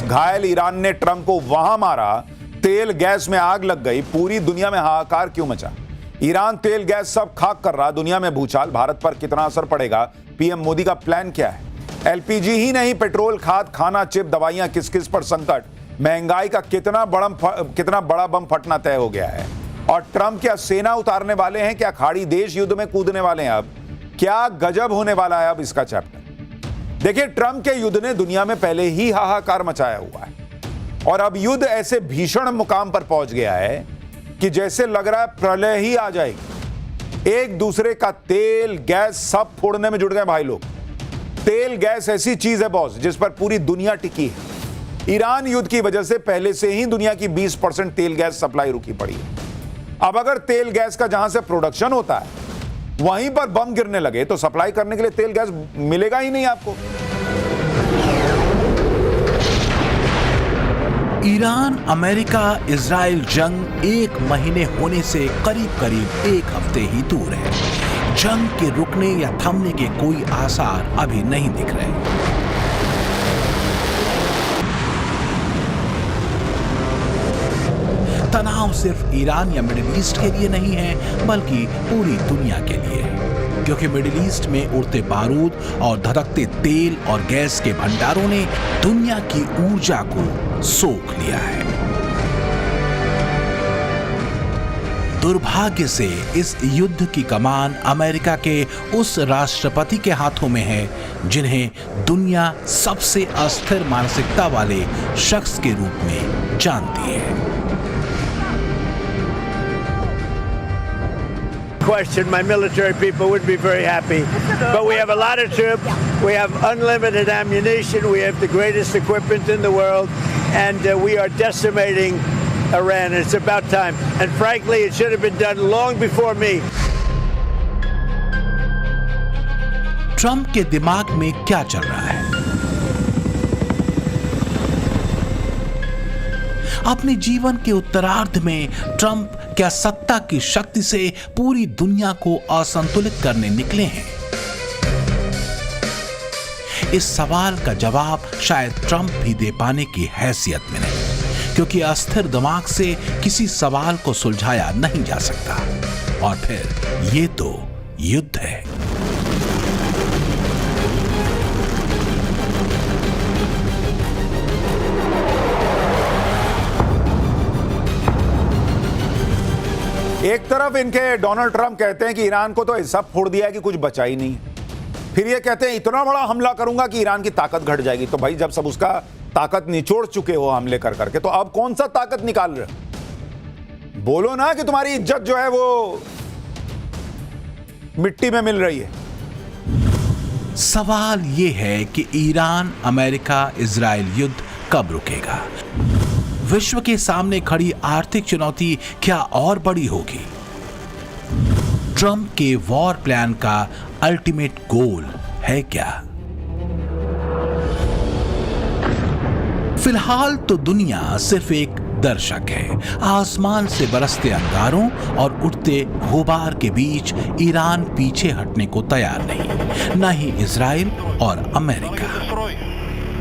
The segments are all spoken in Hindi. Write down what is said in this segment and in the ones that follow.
घायल ईरान ने ट्रंप को वहां मारा, तेल गैस में आग लग गई, पूरी दुनिया में हाहाकार क्यों मचा? ईरान तेल गैस सब खाक कर रहा, दुनिया में भूचाल, भारत पर कितना असर पड़ेगा? पीएम मोदी का प्लान क्या है? एलपीजी ही नहीं, पेट्रोल, खाद, खाना, चिप, दवाइयां, किस किस पर संकट, महंगाई का कितना बड़ा बम फटना तय हो गया है। और ट्रंप क्या सेना उतारने वाले हैं? क्या खाड़ी देश युद्ध में कूदने वाले हैं? अब क्या गजब होने वाला है अब इसका चैप्टर। देखिए, ट्रंप के युद्ध ने दुनिया में पहले ही हाहाकार मचाया हुआ है और अब युद्ध ऐसे भीषण मुकाम पर पहुंच गया है कि जैसे लग रहा है प्रलय ही आ जाएगी। एक दूसरे का तेल गैस सब फोड़ने में जुट गए भाई लोग। तेल गैस ऐसी चीज है बॉस जिस पर पूरी दुनिया टिकी है। ईरान युद्ध की वजह से पहले से ही दुनिया की 20% तेल गैस सप्लाई रुकी पड़ी है। अब अगर तेल गैस का जहां से प्रोडक्शन होता है वहीं पर बम गिरने लगे तो सप्लाई करने के लिए तेल गैस मिलेगा ही नहीं आपको। ईरान अमेरिका इजराइल जंग 1 महीने होने से करीब 1 हफ्ते ही दूर है। जंग के रुकने या थमने के कोई आसार अभी नहीं दिख रहे। तनाव सिर्फ ईरान या मिडिल ईस्ट के लिए नहीं है बल्कि पूरी दुनिया के लिए है, क्योंकि मिडिल ईस्ट में उड़ते बारूद और धधकते तेल और गैस के भंडारों ने दुनिया की ऊर्जा को सोख लिया है। दुर्भाग्य से इस युद्ध की कमान अमेरिका के उस राष्ट्रपति के हाथों में है जिन्हें दुनिया सबसे अस्थिर मानसिकता वाले शख्स के रूप में जानती है। Question, my military people would be very happy, but we have a lot of troops, we have unlimited ammunition, we have the greatest equipment in the world, and we are decimating Iran. It's about time, and frankly it should have been done long before me. Trump के दिमाग में क्या चल रहा है? अपने जीवन के उत्तरार्ध में ट्रंप क्या सत्ता की शक्ति से पूरी दुनिया को असंतुलित करने निकले हैं? इस सवाल का जवाब शायद ट्रंप भी दे पाने की हैसियत में नहीं, क्योंकि अस्थिर दिमाग से किसी सवाल को सुलझाया नहीं जा सकता। और फिर ये तो युद्ध है। एक तरफ इनके डोनाल्ड ट्रंप कहते हैं कि ईरान को तो ऐसा फोड़ दिया है कि कुछ बचा ही नहीं है। फिर ये कहते हैं इतना बड़ा हमला करूंगा कि ईरान की ताकत घट जाएगी। तो भाई जब सब उसका ताकत निचोड़ चुके हो हमले कर करके, तो अब कौन सा ताकत निकाल रहे हो? बोलो ना कि तुम्हारी इज्जत जो है वो मिट्टी में मिल रही है। सवाल ये है कि ईरान अमेरिका इजराइल युद्ध कब रुकेगा? विश्व के सामने खड़ी आर्थिक चुनौती क्या और बड़ी होगी? ट्रंप के वॉर प्लान का अल्टीमेट गोल है क्या? फिलहाल तो दुनिया सिर्फ एक दर्शक है। आसमान से बरसते अंगारों और उठते गुबार के बीच ईरान पीछे हटने को तैयार नहीं, न ही इजराइल और अमेरिका।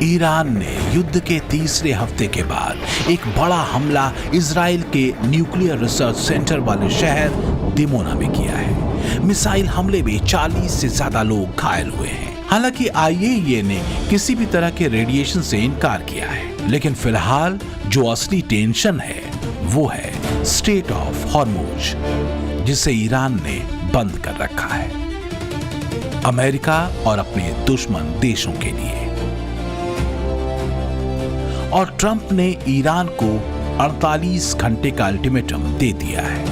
ईरान ने युद्ध के तीसरे हफ्ते के बाद एक बड़ा हमला इजराइल के न्यूक्लियर रिसर्च सेंटर वाले शहर दिमोना में किया है। मिसाइल हमले में 40 से ज्यादा लोग घायल हुए हैं। हालांकि आईएईए ने किसी भी तरह के रेडिएशन से इनकार किया है, लेकिन फिलहाल जो असली टेंशन है वो है स्ट्रेट ऑफ हॉर्मुज, जिसे ईरान ने बंद कर रखा है अमेरिका और अपने दुश्मन देशों के लिए। और ट्रंप ने ईरान को 48 घंटे का अल्टीमेटम दे दिया है।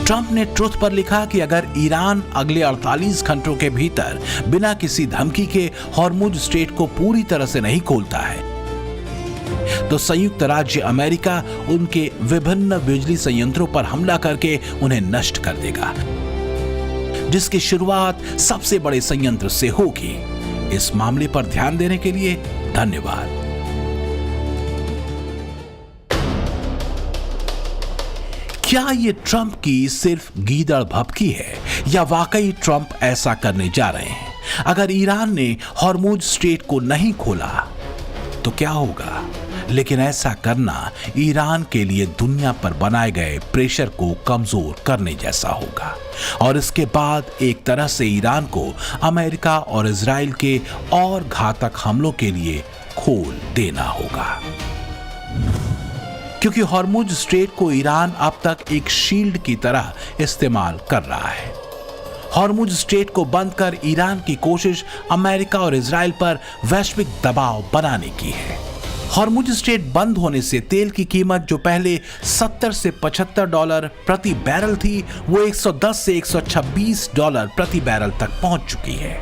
ट्रंप ने ट्रुथ पर लिखा कि अगर ईरान अगले 48 घंटों के भीतर बिना किसी धमकी के हॉर्मुज स्ट्रेट को पूरी तरह से नहीं खोलता है तो संयुक्त राज्य अमेरिका उनके विभिन्न बिजली संयंत्रों पर हमला करके उन्हें नष्ट कर देगा, जिसकी शुरुआत सबसे बड़े संयंत्र से होगी। इस मामले पर ध्यान देने के लिए धन्यवाद। क्या ये ट्रंप की सिर्फ गीदड़ भभकी है या वाकई ट्रंप ऐसा करने जा रहे हैं? अगर ईरान ने हॉर्मुज स्ट्रेट को नहीं खोला तो क्या होगा? लेकिन ऐसा करना ईरान के लिए दुनिया पर बनाए गए प्रेशर को कमजोर करने जैसा होगा और इसके बाद एक तरह से ईरान को अमेरिका और इजराइल के और घातक हमलों के लिए खोल देना होगा, क्योंकि हॉर्मुज स्ट्रेट को ईरान अब तक एक शील्ड की तरह इस्तेमाल कर रहा है। हॉर्मुज स्ट्रेट को बंद कर ईरान की कोशिश अमेरिका और इजराइल पर वैश्विक दबाव बनाने की है। हॉर्मुज स्ट्रेट बंद होने से तेल की कीमत जो पहले 70 से $75 प्रति बैरल थी, वो 110 से $126 प्रति बैरल तक पहुंच चुकी है।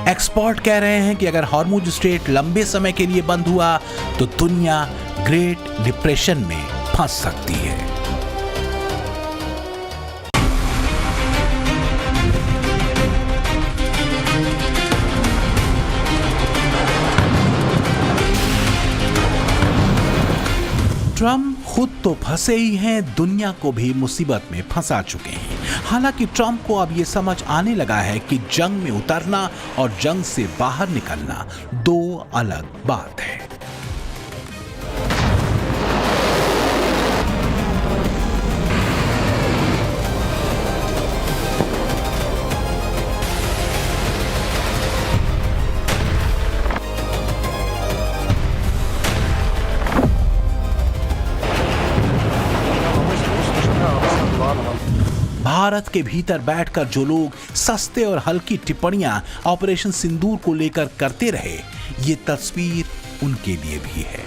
एक्सपर्ट कह रहे हैं कि अगर हॉर्मुज स्ट्रेट लंबे समय के लिए बंद हुआ तो दुनिया ग्रेट डिप्रेशन में फंस सकती है। ट्रम्प खुद तो फंसे ही हैं, दुनिया को भी मुसीबत में फंसा चुके हैं। हालांकि ट्रम्प को अब ये समझ आने लगा है कि जंग में उतरना और जंग से बाहर निकलना दो अलग बात है। भारत के भीतर बैठकर जो लोग सस्ते और हल्की टिप्पणियां ऑपरेशन सिंदूर को लेकर करते रहे, ये तस्वीर उनके लिए भी है।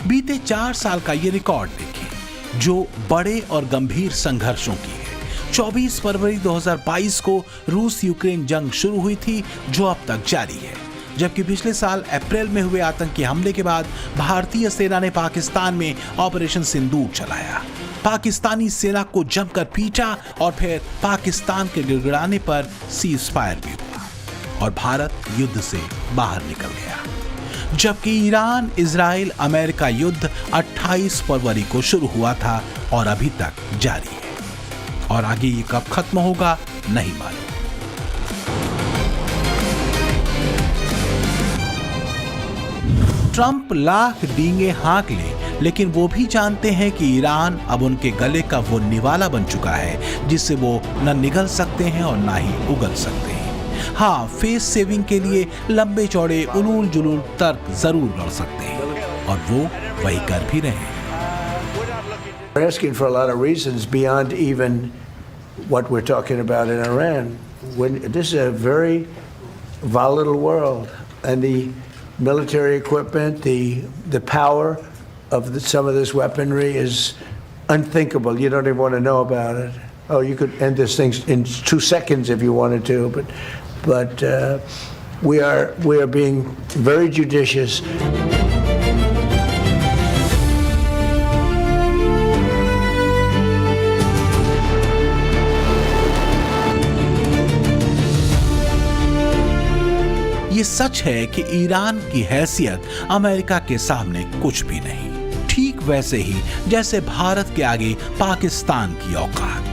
बीते 4 साल का ये रिकॉर्ड देखें जो बड़े और गंभीर संघर्षों की है। 24 फरवरी 2022 को रूस यूक्रेन जंग शुरू हुई थी जो अब तक जारी है, जबकि पिछले साल अप्रैल में हुए आतंकी हमले के बाद भारतीय सेना ने पाकिस्तान में ऑपरेशन सिंदूर चलाया। पाकिस्तानी सेना को जमकर पीटा और फिर पाकिस्तान के गिड़गिड़ाने पर सीज फायर भी हुआ और भारत युद्ध से बाहर निकल गया। जबकि ईरान इजराइल अमेरिका युद्ध 28 फरवरी को शुरू हुआ था और अभी तक जारी है और आगे ये कब खत्म होगा नहीं मालूम। ट्रंप लाख डींगे हाँक ले, लेकिन वो भी जानते हैं कि ईरान अब उनके गले का वो निवाला बन चुका है जिससे वो न निगल सकते हैं और ना ही उगल सकते हैं। हाँ, फेस सेविंग के लिए लंबे चौड़े उलूल जुलूल तर्क जरूर लड़ सकते हैं और वो वही कर भी रहे हैं। We're asking for a lot of reasons beyond even what we're talking about in Iran. This is a very volatile world, and the military equipment, the power of some of this weaponry is unthinkable. You don't even want to know about it. Oh, you could end this thing in 2 seconds if you wanted to, but we are being very judicious. ये सच है कि ईरान की हैसियत अमेरिका के सामने कुछ भी नहीं, ठीक वैसे ही जैसे भारत के आगे पाकिस्तान की औकात।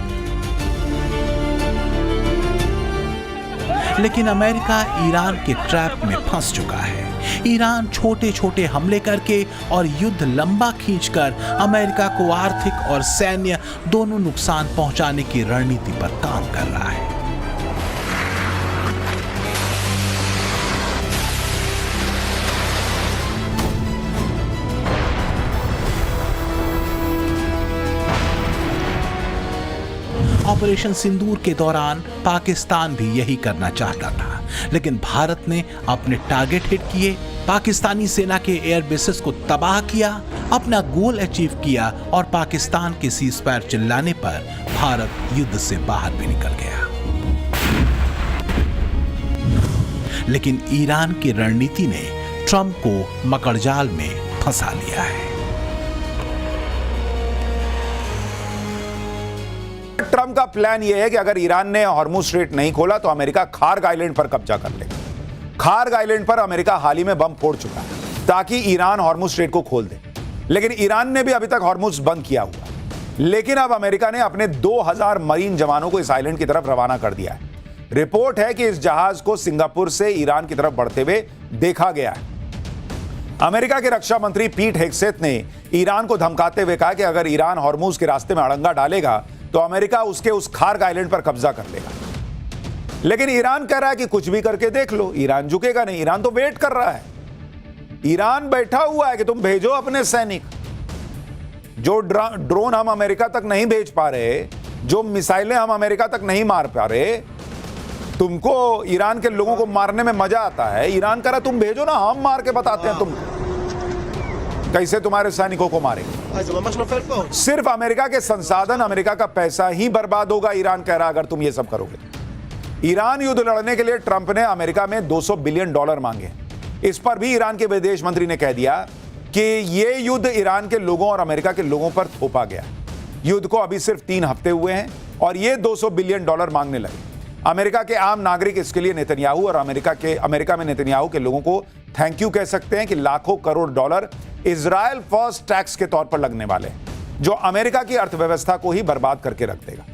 लेकिन अमेरिका ईरान के ट्रैप में फंस चुका है। ईरान छोटे छोटे हमले करके और युद्ध लंबा खींचकर अमेरिका को आर्थिक और सैन्य दोनों नुकसान पहुंचाने की रणनीति पर काम कर रहा है। ऑपरेशन सिंदूर के दौरान पाकिस्तान भी यही करना चाहता था, लेकिन भारत ने अपने टारगेट हिट किए, पाकिस्तानी सेना के एयर बेसेस को तबाह किया, अपना गोल अचीव किया और पाकिस्तान के सीज फायर चिल्लाने पर भारत युद्ध से बाहर भी निकल गया। लेकिन ईरान की रणनीति ने ट्रंप को मकड़जाल में फंसा लिया है। ट्रंप का प्लान यह है कि अगर ईरान ने हॉर्मुज स्ट्रेट नहीं खोला तो अमेरिका खार्ग आइलैंड पर कब्जा कर लेगा। खार्ग आइलैंड पर अमेरिका हाल ही में बम फोड़ चुका है ताकि ईरान हॉर्मुज स्ट्रेट को खोल दे, लेकिन ईरान ने भी अभी तक हॉर्मुज बंद किया हुआ। लेकिन अब अमेरिका ने अपने 2000 मरीन जवानों को इस आइलैंड की तरफ रवाना कर दिया है। रिपोर्ट है कि इस जहाज को सिंगापुर से ईरान की तरफ बढ़ते हुए देखा गया है। अमेरिका के रक्षा मंत्री पीट हेग्सेथ ने ईरान को धमकाते हुए कहा कि अगर ईरान हॉर्मूज के रास्ते में अड़ंगा डालेगा तो अमेरिका उसके उस खार्ग आइलैंड पर कब्जा कर लेगा। लेकिन ईरान कह रहा है कि कुछ भी करके देख लो, ईरान झुकेगा नहीं। ईरान तो वेट कर रहा है। ईरान बैठा हुआ है कि तुम भेजो अपने सैनिक। जो ड्रोन हम अमेरिका तक नहीं भेज पा रहे, जो मिसाइलें हम अमेरिका तक नहीं मार पा रहे, तुमको ईरान के लोगों को मारने में मजा आता है। ईरान कह रहा तुम भेजो ना, हम मार के बताते हैं तुमको कैसे तुम्हारे सैनिकों को मारेंगे। सिर्फ अमेरिका के संसाधन, अमेरिका का पैसा ही बर्बाद होगा, ईरान कह रहा अगर तुम ये सब करोगे। ईरान युद्ध लड़ने के लिए ट्रंप ने अमेरिका में $200 बिलियन मांगे। इस पर भी ईरान के विदेश मंत्री ने कह दिया कि ये युद्ध ईरान के लोगों और अमेरिका के लोगों पर थोपा गया। युद्ध को अभी सिर्फ 3 हफ्ते हुए हैं और ये $200 बिलियन मांगने लगे। अमेरिका के आम नागरिक इसके लिए नेतन्याहू और अमेरिका में नेतन्याहू के लोगों को थैंक यू कह सकते हैं कि लाखों crore dollar Israel first tax के तौर पर लगने वाले हैं, जो अमेरिका की अर्थव्यवस्था को ही बर्बाद करके रख देगा।